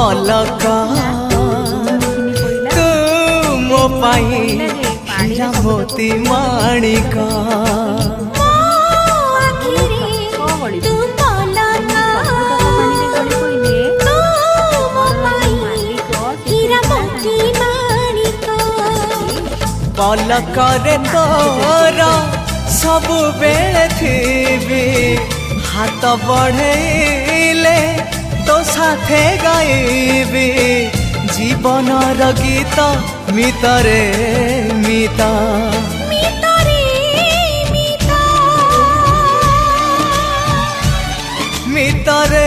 पलका तू मो पाई हीरा मोती माणिका पलकरे तोरा सबु बेले थी हाथ बढ़ेले तो साथे गाइबी जीवनर गीत मितरे मिता मितरे